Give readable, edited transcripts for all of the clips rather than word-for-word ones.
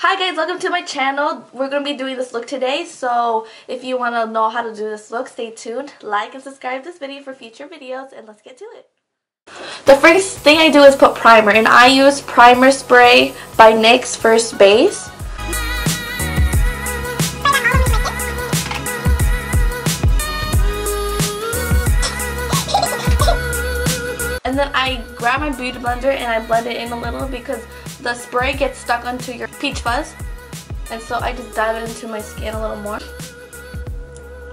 Hi guys, welcome to my channel. We're going to be doing this look today, so if you want to know how to do this look, stay tuned, like and subscribe to this video for future videos, and let's get to it. The first thing I do is put primer, and I use primer spray by NYX First Base. And then I grab my beauty blender and I blend it in a little because the spray gets stuck onto your peach fuzz. And so I just dive it into my skin a little more.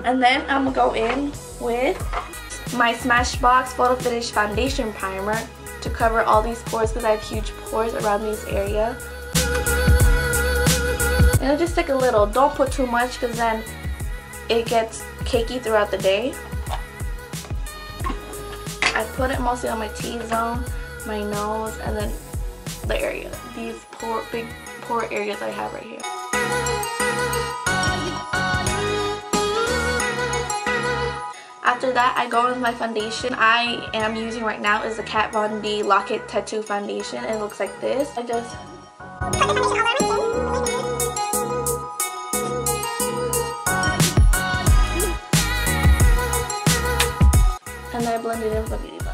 And then I'm going to go in with my SMASHBOX Photo Finish Foundation Primer to cover all these pores because I have huge pores around this area. And I'll just take a little. Don't put too much because then it gets cakey throughout the day. I put it mostly on my T-zone, my nose, and then the area. These big pore areas I have right here. After that, I go with my foundation. I am using right now is the Kat Von D Lock-It Tattoo Foundation. It looks like this. I just put the foundation all over my skin. And then I blend it in with a beauty blender.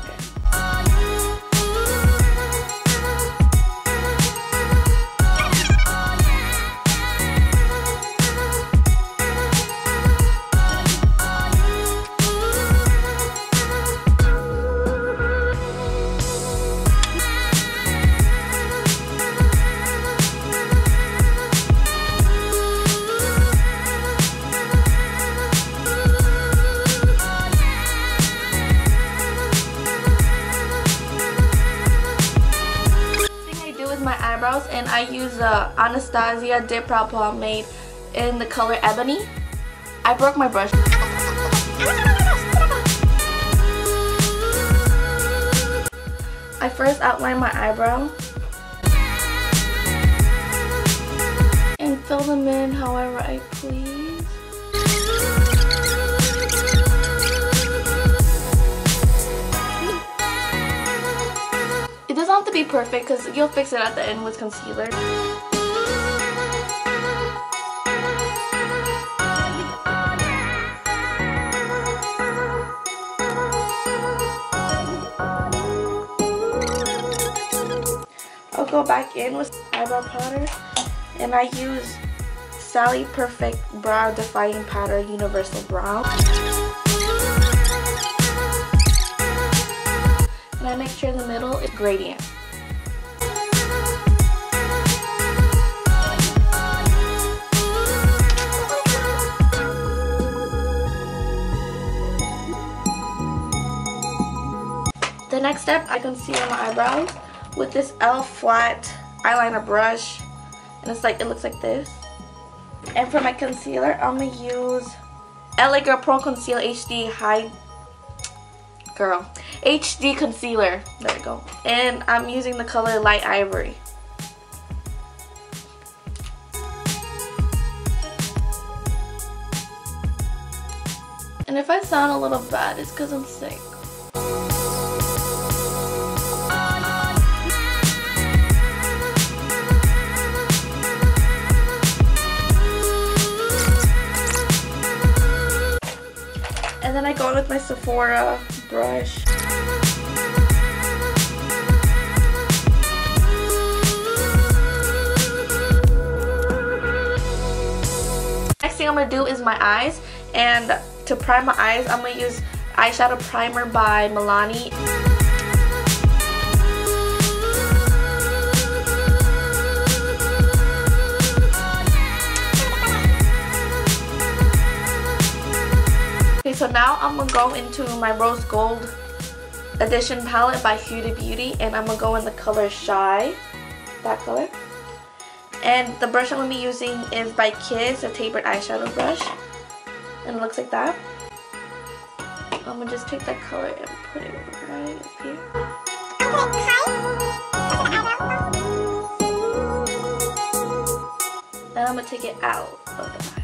My eyebrows, and I use the Anastasia Dip Brow pomade in the color Ebony. I broke my brush. I first outline my eyebrow and fill them in however I please. It doesn't have to be perfect because you'll fix it at the end with concealer. I'll go back in with eyebrow powder, and I use Salon Perfect Brow Defining Powder Universal Brow. And I make sure the middle is gradient. The next step, I conceal my eyebrows with this e.l.f. flat eyeliner brush, and it looks like this. And for my concealer, I'm gonna use LA Girl Pro-Conceal HD Concealer. There we go. And I'm using the color Light Ivory. And if I sound a little bad, it's because I'm sick. And then I go in with my Sephora brush. Next thing I'm going to do is my eyes. And to prime my eyes, I'm going to use eyeshadow primer by Milani. So now I'm going to go into my Rose Gold Edition palette by Huda Beauty, and I'm going to go in the color Shy, that color. And the brush I'm going to be using is by Kiss, a tapered eyeshadow brush, and it looks like that. I'm going to just take that color and put it right up here. And I'm going to take it out of the eye.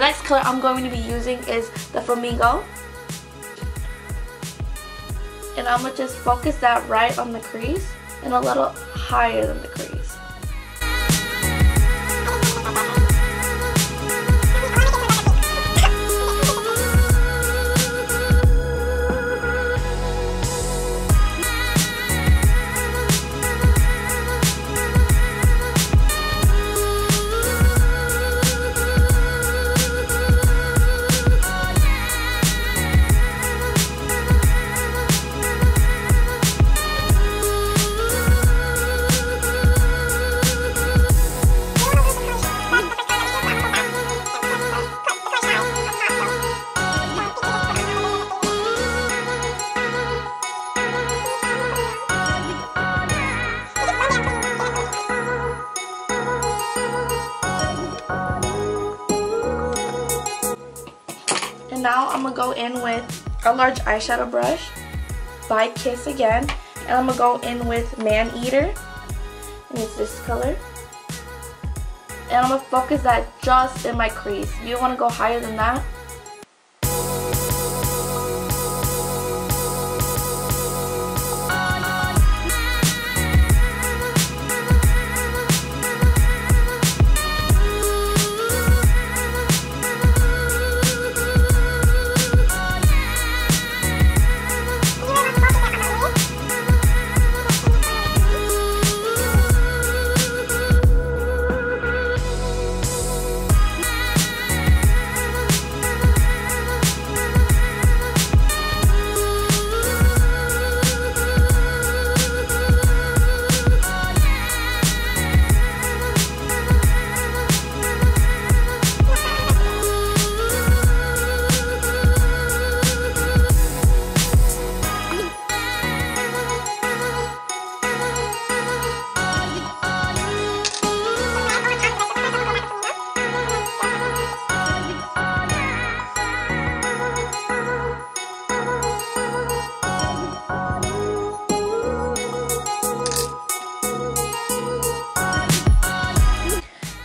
next color I'm going to be using is the Flamingo. And I'm going to just focus that right on the crease and a little higher than the crease. Now I'm going to go in with a large eyeshadow brush by Kiss again. And I'm going to go in with Man Eater. And it's this color. And I'm going to focus that just in my crease. You don't want to go higher than that.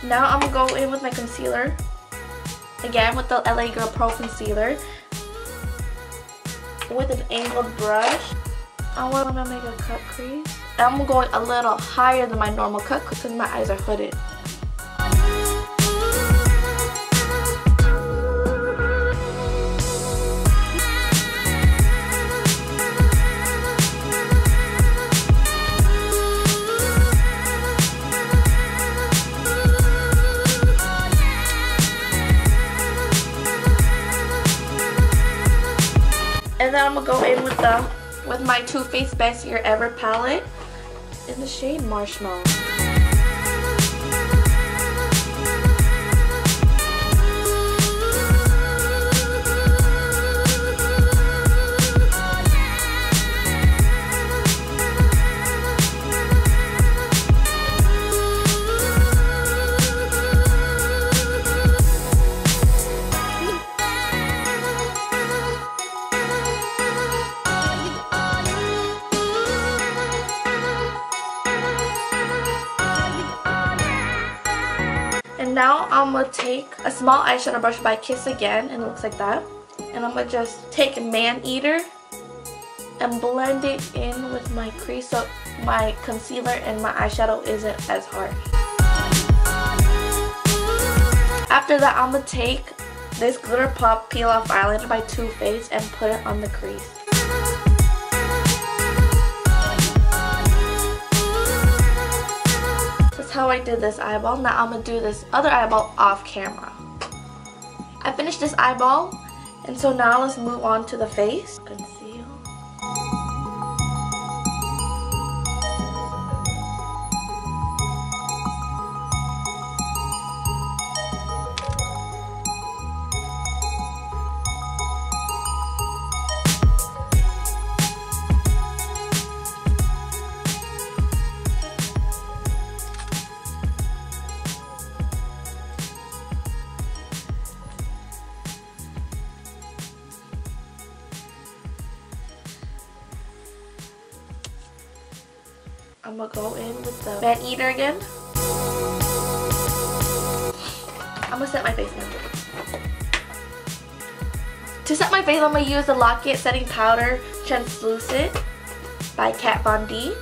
Now I'm going to go in with my concealer. Again with the LA Girl Pro Concealer. With an angled brush. I want to make a cut crease. And I'm going a little higher than my normal cut crease because my eyes are hooded. And then I'm gonna go in with my Too Faced Best Year Ever palette in the shade Marshmallow. And now I'm going to take a small eyeshadow brush by Kiss again, and it looks like that. And I'm going to just take Man Eater and blend it in with my crease so my concealer and my eyeshadow isn't as harsh. After that, I'm going to take this Glitter Pop Peel Off Eyeliner by Too Faced and put it on the crease. How I did this eyeball. Now I'm going to do this other eyeball off camera. I finished this eyeball, and so now let's move on to the face. Conceal. I'm gonna go in with the Man Eater again. I'm gonna set my face now. To set my face, I'm going to use the Lock-It Setting Powder Translucent by Kat Von D.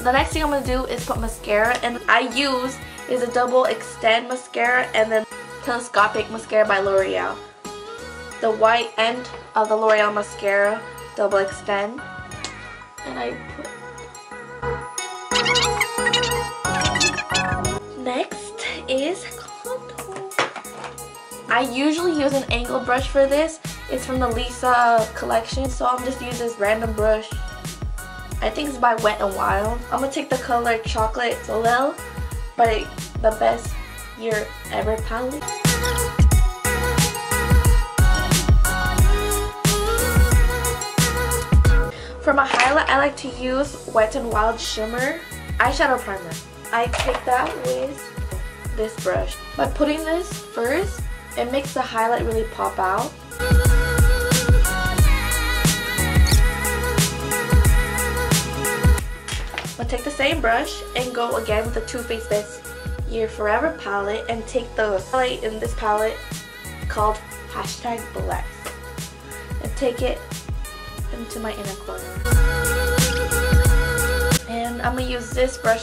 The next thing I'm going to do is put mascara, and I use is a double extend mascara and then telescopic mascara by L'Oreal. The white end of the L'Oreal mascara, double extend, and I put. Next is contour. I usually use an angle brush for this. It's from the Lisa collection, so I'm just using this random brush. I think it's by Wet n Wild. I'm going to take the color Chocolate Soleil by the Best Year Ever palette. For my highlight, I like to use Wet n Wild Shimmer eyeshadow primer. I take that with this brush. By putting this first, it makes the highlight really pop out. I'm going to take the same brush and go again with the Too Faced Best Year Forever palette and take the highlight in this palette called #Bless and take it into my inner corner. And I'm going to use this brush.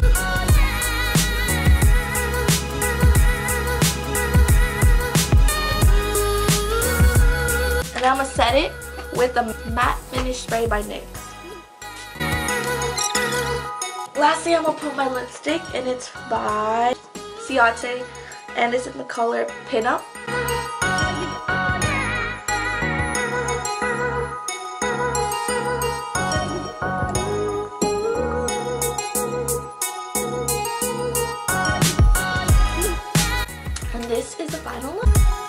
And I'm going to set it with the Matte Finish Spray by NYX. Lastly, I'm going to put my lipstick, and it's by Ciate, and it's in the color Pin Up. And this is the final look.